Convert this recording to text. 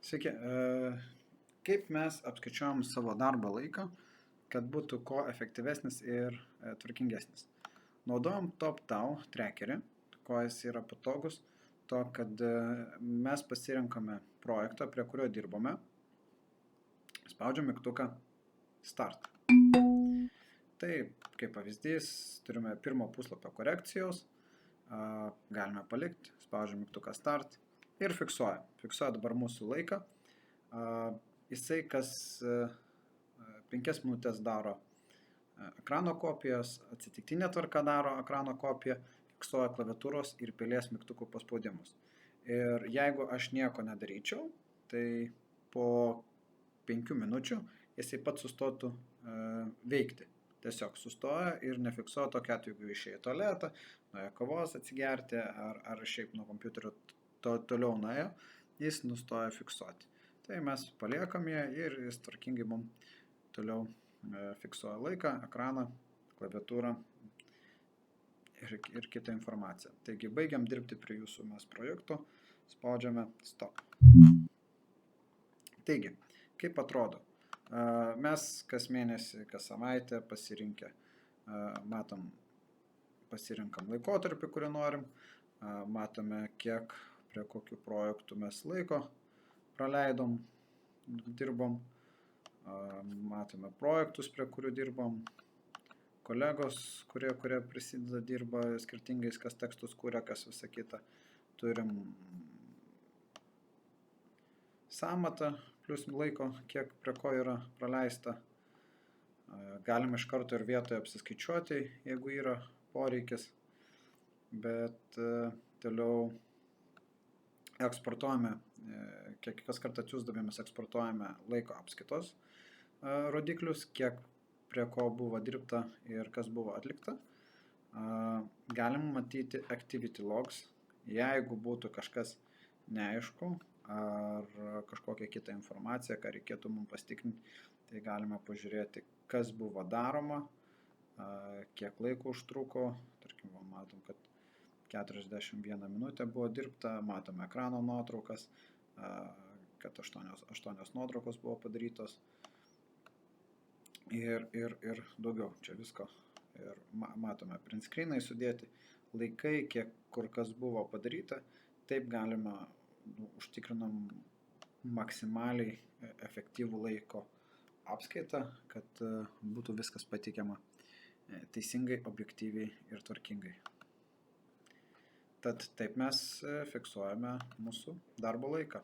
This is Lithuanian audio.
Sveiki, kaip mes apskaičiuojam savo darbo laiką, kad būtų kuo efektyvesnis ir tvarkingesnis? Naudojam TopTau trackerį, kuo jis yra patogus, to, kad mes pasirenkame projektą, prie kurio dirbome, spaudžiam mygtuką Start. Tai, kaip pavyzdys, turime pirmo puslapio korekcijos, galime palikti, spaudžiam mygtuką Start ir fiksuoja. Fiksuoja dabar mūsų laiką. Jisai kas 5 minutės daro ekrano kopijas, atsitiktinė tvarka daro ekrano kopiją, fiksuoja klaviatūros ir pelės mygtukų paspaudimus. Ir jeigu aš nieko nedaryčiau, tai po 5 minučių jisai pats sustotų veikti. Tiesiog sustoja ir nefiksuoja tokia atveju, jeigu išėjo į tualetą, nuėjo kavos atsigerti ar šiaip nuo kompiuterio toliau nuėjo, jis nustoja fiksuoti. Tai mes paliekam ją ir jis tvarkingai mums toliau fiksuoja laiką, ekraną, klaviatūrą ir kitą informaciją. Taigi baigiam dirbti prie jūsų mes projekto, spaudžiame Stop. Taigi, kaip atrodo? Mes kas mėnesį, kas savaitę pasirinkę, pasirinkam laikotarpį, kurį norim, matome, kiek prie kokių projektų mes laiko praleidom, dirbom, matome projektus, prie kurių dirbom, kolegos, kurie prisideda, dirba skirtingais, kas tekstus kūrė, kas visą kitą. Turim sąmatą, plus laiko, kiek prie ko yra praleista. Galim iš karto ir vietoje apsiskaičiuoti, jeigu yra poreikis, bet toliau eksportuojame, kas kartą atsiųsdami mes eksportuojame laiko apskaitos rodiklius, kiek prie ko buvo dirbta ir kas buvo atlikta. Galim matyti activity logs, jeigu būtų kažkas neaišku ar kažkokia kita informacija, ką reikėtų mums pastikrinti, tai galime pažiūrėti, kas buvo daroma, kiek laiko užtruko, tarkim, matom, kad 41 minutę buvo dirbta, matome ekrano nuotraukas, kad 8 nuotraukos buvo padarytos ir daugiau čia visko. Ir matome print screenai sudėti, laikai, kiek kur kas buvo padaryta, taip galima užtikrinam maksimaliai efektyvų laiko apskaitą, kad būtų viskas pateikiama teisingai, objektyviai ir tvarkingai. Tad taip mes fiksuojame mūsų darbo laiką.